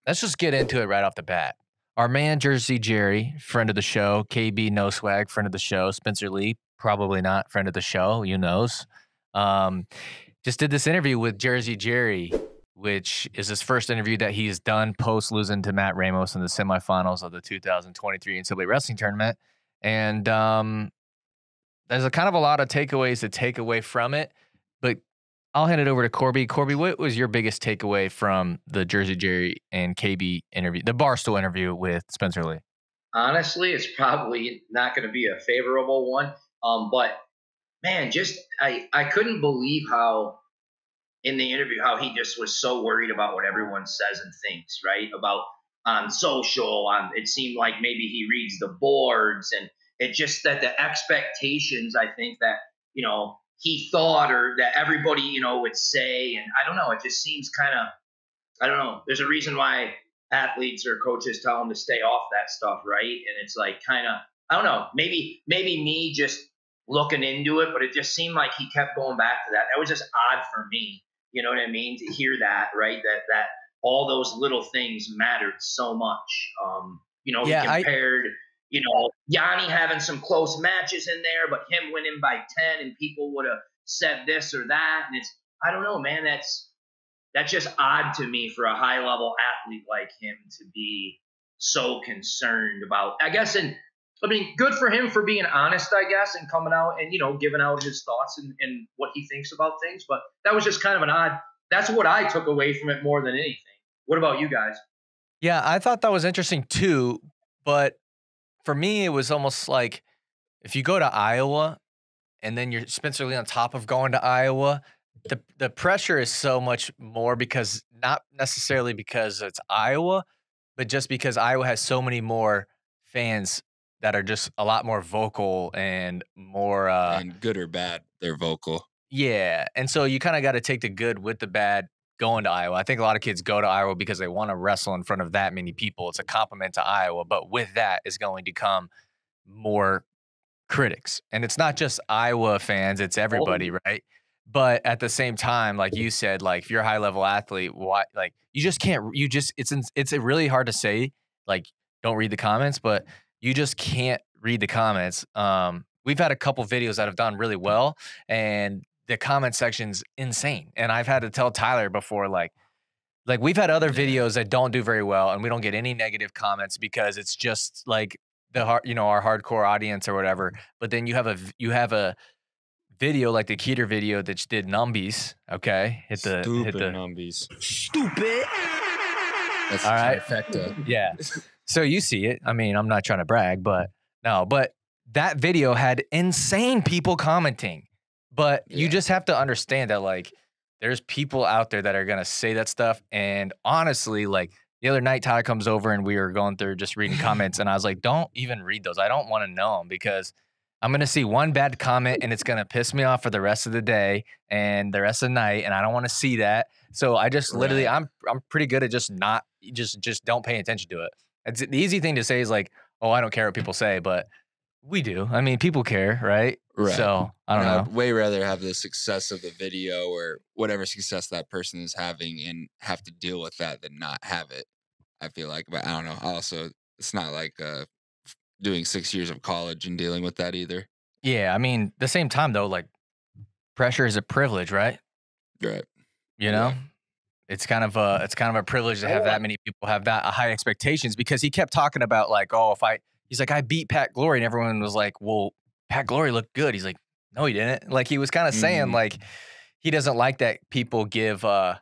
let's just get into it right off the bat. Our man Jersey Jerry, friend of the show, KB No Swag, friend of the show, Spencer Lee, probably not friend of the show, you knows. Um, just did this interview with Jersey Jerry, which is his first interview that he's done post losing to Matt Ramos in the semifinals of the 2023 NCAA wrestling tournament. And there's a kind of a lot of takeaways to take away from it, but I'll hand it over to Corby. Corby, what was your biggest takeaway from the Jersey Jerry and KB interview, the Barstool interview with Spencer Lee? Honestly, it's probably not going to be a favorable one. But man, I couldn't believe how in the interview how he just was so worried about what everyone says and thinks, right? About on social, it seemed like maybe he reads the boards, and it just that the expectations, I think that he thought or that everybody would say, and I don't know, it just seems kind of, I don't know. There's a reason why athletes or coaches tell them to stay off that stuff, right? And it's like kind of, I don't know, maybe me just looking into it, but it just seemed like he kept going back to that. That was just odd for me. You know what I mean? To hear that, right? That all those little things mattered so much. He compared, Yanni having some close matches in there, but him winning by 10, and people would have said this or that. And I don't know, man. That's just odd to me for a high level athlete like him to be so concerned about, I guess. And I mean, good for him for being honest, I guess, and coming out and, giving out his thoughts and what he thinks about things. But that was just kind of an odd, that's what I took away from it more than anything. What about you guys? Yeah, I thought that was interesting too. But for me, it was almost like if you go to Iowa and then you're Spencer Lee on top of going to Iowa, the pressure is so much more because not necessarily because it's Iowa, but just because Iowa has so many more fans that are just a lot more vocal and more and good or bad, they're vocal. Yeah. And so you kind of got to take the good with the bad going to Iowa. I think a lot of kids go to Iowa because they want to wrestle in front of that many people. It's a compliment to Iowa, but with that is going to come more critics. And it's not just Iowa fans, it's everybody, right? But at the same time, like you said, like if you're a high level athlete, why, like you just can't, it's really hard to say, like, don't read the comments, but you just can't read the comments. We've had a couple videos that have done really well, and the comment section's insane. And I've had to tell Tyler before, like we've had other videos that don't do very well, and we don't get any negative comments because it's just like our hardcore audience or whatever. But then you have a video like the Keeter video that did numbies. Okay, hit the numbies. Stupid. That's all right. Trifecta. Yeah. So you see it. I mean, I'm not trying to brag, but that video had insane people commenting. But you just have to understand that, like, there's people out there that are going to say that stuff. And honestly, like, the other night, Tyler comes over and we were going through just reading comments. And I was like, don't even read those. I don't want to know them because I'm going to see one bad comment and it's going to piss me off for the rest of the day and the rest of the night. And I don't want to see that. So I just literally, I'm pretty good at just don't pay attention to it. It's the easy thing to say is like, oh, I don't care what people say, but we do. I mean, people care, right? Right. So I don't know. I'd way rather have the success of the video or whatever success that person is having and have to deal with that than not have it. I feel like, but I don't know. Also, it's not like doing 6 years of college and dealing with that either. Yeah, I mean, the same time though, like pressure is a privilege, right? Right. You know, it's kind of a privilege to have that many people have that high expectations because he kept talking about like, oh, he's like, I beat Pat Glory, and everyone was like, well, Pat Glory looked good. He's like, no, he didn't. Like he was kind of saying like he doesn't like that people give. I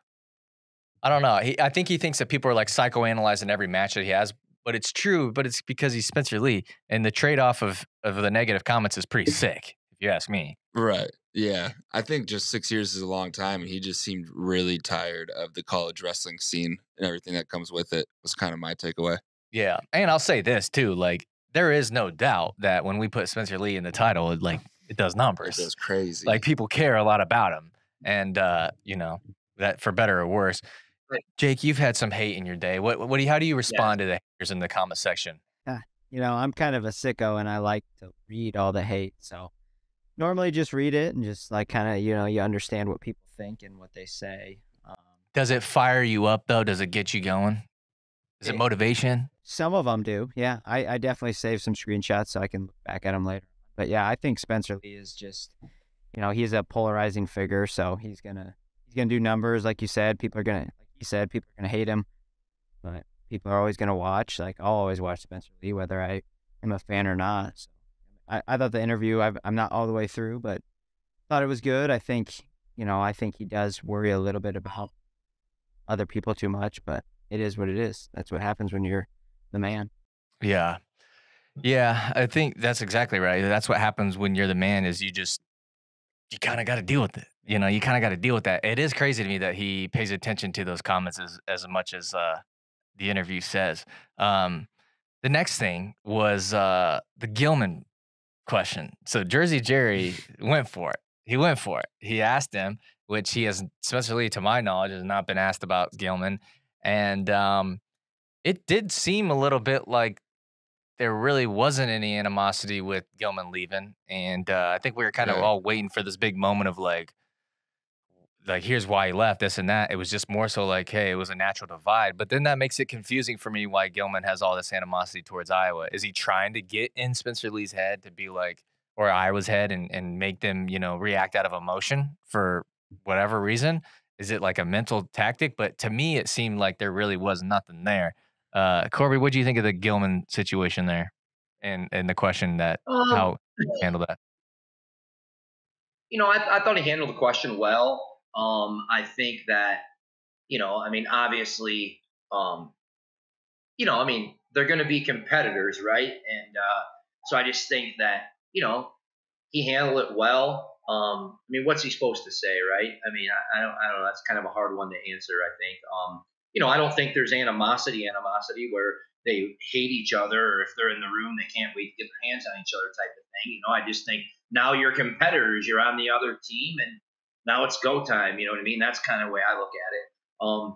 don't know. I think he thinks that people are like psychoanalyzing every match that he has, but it's true. But it's because he's Spencer Lee, and the trade off of the negative comments is pretty sick, if you ask me. Right. Yeah. I think just 6 years is a long time, and he just seemed really tired of the college wrestling scene and everything that comes with it. Was kind of my takeaway. Yeah, and I'll say this too, like there is no doubt that when we put Spencer Lee in the title, it does numbers. It goes crazy. Like people care a lot about him, and that for better or worse. Jake, you've had some hate in your day. How do you respond to the haters in the comment section? I'm kind of a sicko, and I like to read all the hate. So normally just read it and just like kind of you understand what people think and what they say. Does it fire you up though? Does it get you going? Is it motivation? Some of them do. Yeah. I definitely saved some screenshots so I can look back at them later. But yeah, I think Spencer Lee is just, he's a polarizing figure. So he's going to do numbers. Like you said, like you said, people are going to hate him, but people are always going to watch. Like I'll always watch Spencer Lee, whether I am a fan or not. So I thought the interview, I'm not all the way through, but thought it was good. I think he does worry a little bit about other people too much, but it is what it is. That's what happens when you're the man. Yeah. Yeah, I think that's exactly right. That's what happens when you're the man is you kind of got to deal with it. You kind of got to deal with that. It is crazy to me that he pays attention to those comments as much as the interview says. The next thing was the Gilman question. So Jersey Jerry went for it. He went for it. He asked him, which he has, especially to my knowledge, has not been asked about Gilman. And it did seem a little bit like there really wasn't any animosity with Gilman leaving. And I think we were kind of Right. all waiting for this big moment of like, here's why he left, this and that. It was just more so like, hey, it was a natural divide. But then that makes it confusing for me why Gilman has all this animosity towards Iowa. Is he trying to get in Spencer Lee's head to be like, or Iowa's head and make them, react out of emotion for whatever reason? Is it like a mental tactic? But to me, it seemed like there really was nothing there. Corby, what do you think of the Gilman situation there? And the question that Um, how he handled that? I thought he handled the question well. I think that, obviously, um, they're going to be competitors, right? And so I just think that, he handled it well. What's he supposed to say, right? I don't know. That's kind of a hard one to answer, I think. I don't think there's animosity where they hate each other, or if they're in the room, they can't wait to get their hands on each other type of thing. I just think now you're competitors, you're on the other team, and now it's go time. You know what I mean? That's kind of the way I look at it.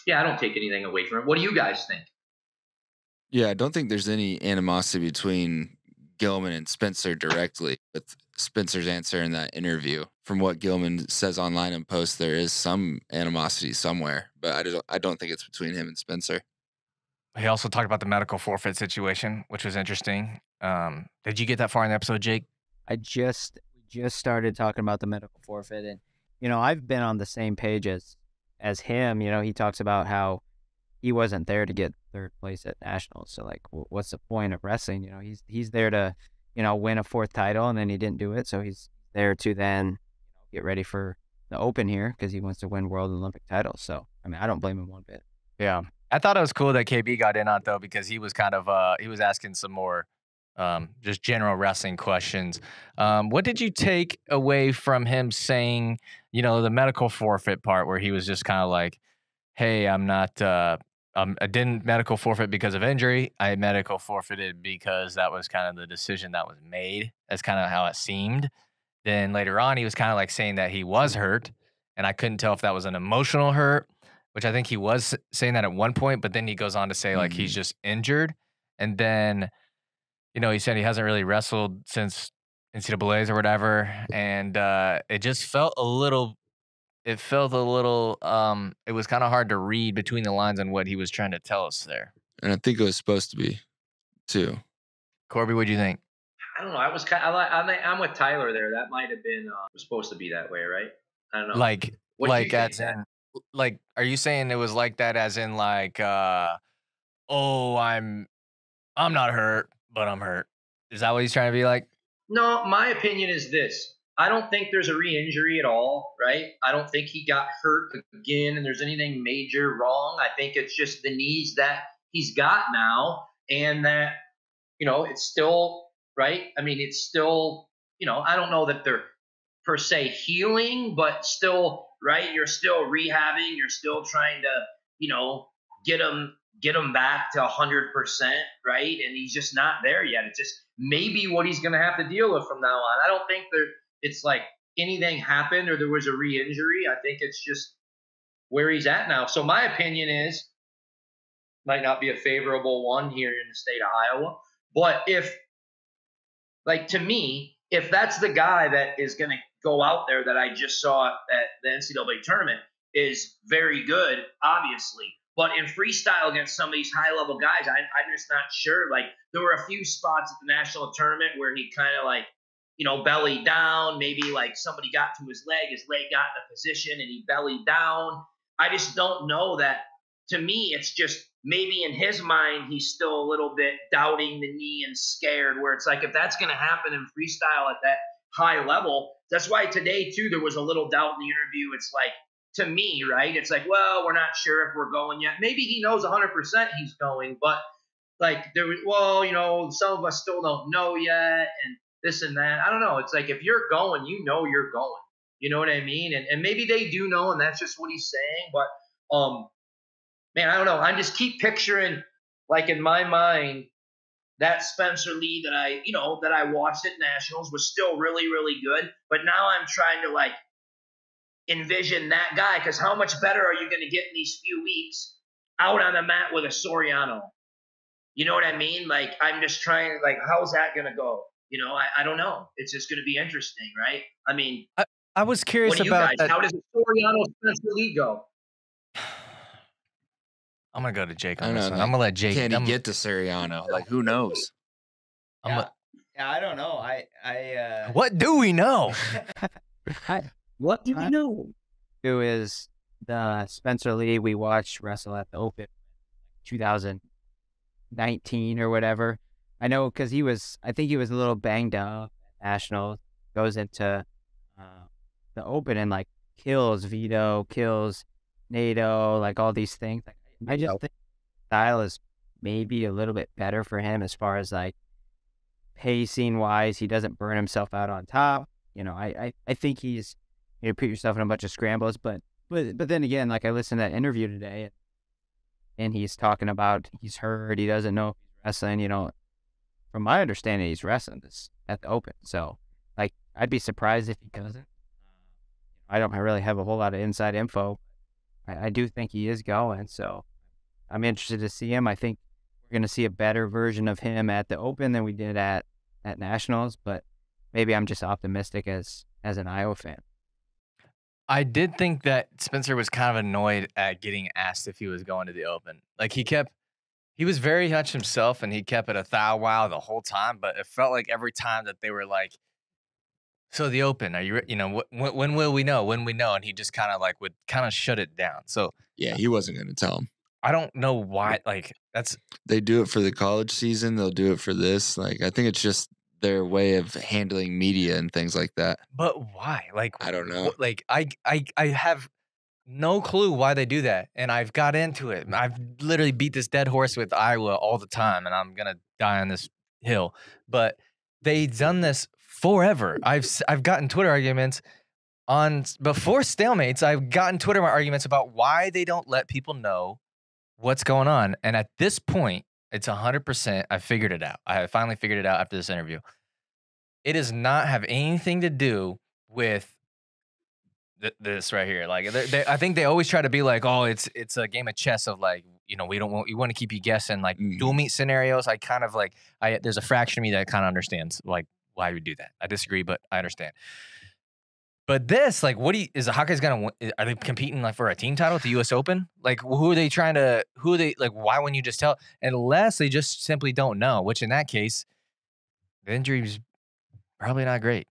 Yeah, I don't take anything away from it. What do you guys think? Yeah, I don't think there's any animosity between Gilman and Spencer directly, with Spencer's answer in that interview. From what Gilman says online and posts, there is some animosity somewhere, but I don't think it's between him and Spencer. He also talked about the medical forfeit situation, which was interesting. Did you get that far in the episode, Jake? I just started talking about the medical forfeit, and I've been on the same page as him. He talks about how he wasn't there to get third place at nationals. So like, what's the point of wrestling? He's there to win a fourth title, and then he didn't do it. So he's there to then get ready for the Open here because he wants to win world and Olympic titles. So I don't blame him one bit. Yeah. I thought it was cool that KB got in on it though, because he was kind of he was asking some more just general wrestling questions. What did you take away from him saying, the medical forfeit part where he was just kind of like, hey, I'm not I didn't medical forfeit because of injury. I medical forfeited because that was kind of the decision that was made. That's kind of how it seemed. Then later on, he was kind of like saying that he was hurt, and I couldn't tell if that was an emotional hurt, which I think he was saying that at one point, but then he goes on to say like he's Mhm. just injured. And then, he said he hasn't really wrestled since NCAAs or whatever. And it just felt a little, it was kind of hard to read between the lines on what he was trying to tell us there. And I think it was supposed to be too. Corby, what do you think? I don't know. I was kind of, I'm with Tyler there. That might have been was supposed to be that way, right? I don't know. Like, What do you think, as Zach? in, like, are you saying it was like that as in like, oh, I'm not hurt, but I'm hurt. Is that what he's trying to be like? No, my opinion is this. I don't think there's a re-injury at all, right? I don't think he got hurt again and there's anything major wrong. I think it's just the knees that he's got now, and that, it's still, right? It's still, I don't know that they're per se healing, but still, right? You're still rehabbing. You're still trying to, get him back to 100%, right? And he's just not there yet. It's just maybe what he's going to have to deal with from now on. I don't think it's like anything happened or there was a re-injury. I think it's just where he's at now. So my opinion is, might not be a favorable one here in the state of Iowa, but to me, if that's the guy that is going to go out there that I just saw at the NCAA tournament is very good, obviously. But in freestyle against some of these high level guys, I'm just not sure. Like there were a few spots at the national tournament where he kind of like, bellied down. Maybe like somebody got to his leg got in a position and he bellied down. I just don't know that. To me, it's just maybe in his mind, he's still a little bit doubting the knee and scared, where it's like, if that's going to happen in freestyle at that high level, that's why today too, there was a little doubt in the interview. It's like, to me, right? It's like, well, we're not sure if we're going yet. Maybe he knows 100% he's going, but like there was, well, some of us still don't know yet and this and that. I don't know. It's like, if you're going, you're going. You know what I mean? And maybe they do know, and that's just what he's saying. But man, I don't know. I just keep picturing, like in my mind, that Spencer Lee that I watched at Nationals was still really, really good. But now I'm trying to like envision that guy, because how much better are you going to get in these few weeks out on the mat with a Soriano? You know what I mean? Like, I'm just trying, like, how's that going to go? I don't know. It's just going to be interesting, right? I mean, I was curious what do you about guys? that. How does a Soriano Spencer Lee go? I'm gonna go to Jake I on don't this know. one. Like, I'm gonna let Jake. Can he get to Soriano? Like, who knows? Yeah, I don't know. What do we know? What do we know? Who is the Spencer Lee we watched wrestle at the Open 2019 or whatever? I know because I think he was a little banged up at Nationals, goes into the Open and like kills Vito, kills NATO, like all these things. Like, I just think style is maybe a little bit better for him as far as like pacing wise. He doesn't burn himself out on top. I think he's, put yourself in a bunch of scrambles, but then again, like I listened to that interview today and he's talking about he's hurt, he doesn't know if he's wrestling. From my understanding, he's wrestling this at the Open. So like, I'd be surprised if he doesn't. I don't really have a whole lot of inside info. I do think he is going, so I'm interested to see him. I think we're going to see a better version of him at the Open than we did at Nationals, but maybe I'm just optimistic as an Iowa fan. I did think that Spencer was kind of annoyed at getting asked if he was going to the Open. Like he was very much himself and he kept it a thou wow the whole time, but it felt like every time that they were like, so the Open, are you, when will we know? When we know? And he just kind of like would kind of shut it down. So Yeah, he wasn't going to tell him. I don't know why. Like they do it for the college season. They'll do it for this. Like, I think it's just their way of handling media and things like that. But why? Like, I don't know. Like I have no clue why they do that. And I've got into it. I've literally beat this dead horse with Iowa all the time, and I'm going to die on this hill. But they've done this forever. I've gotten Twitter arguments before stalemates. I've gotten Twitter arguments about why they don't let people know what's going on. And at this point, it's 100%. I figured it out. I finally figured it out after this interview. It does not have anything to do with this right here. Like, I think they always try to be like, oh, it's a game of chess of like, we want to keep you guessing, like dual meet scenarios. I kind of like, there's a fraction of me that kind of understands like why we do that. I disagree, but I understand. But this, like, is the Hawkeyes gonna win? Are they competing like for a team title at the U.S. Open? Like, why wouldn't you just tell? Unless they just simply don't know, which in that case, the injury's probably not great.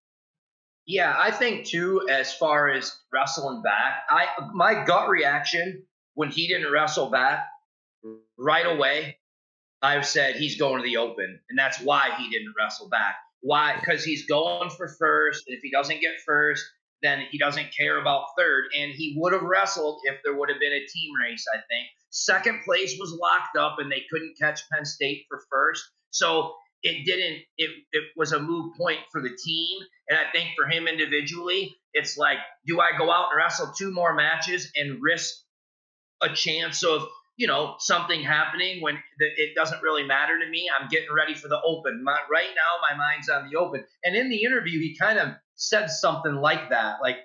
Yeah, I think too, as far as wrestling back, my gut reaction when he didn't wrestle back right away, I've said he's going to the Open, and that's why he didn't wrestle back. Why? Because he's going for first, and if he doesn't get first, then he doesn't care about third, and he would have wrestled if there would have been a team race, I think. Second place was locked up, and they couldn't catch Penn State for first, so it was a moot point for the team, and I think for him individually, it's like, do I go out and wrestle 2 more matches and risk a chance of something happening when it doesn't really matter to me? I'm getting ready for the Open. Right now, my mind's on the Open. And in the interview, he kind of said something like that. Like,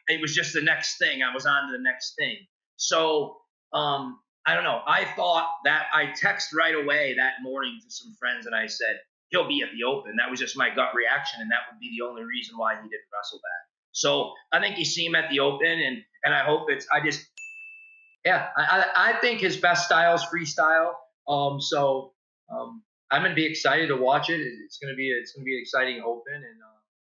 it was just the next thing. I was on to the next thing. So, I don't know. I thought that I texted right away that morning to some friends, and I said, he'll be at the Open. That was just my gut reaction, and that would be the only reason why he didn't wrestle back. So I think you see him at the Open, and I hope Yeah, I think his best style is freestyle. So I'm gonna be excited to watch it. It's gonna be an exciting open, and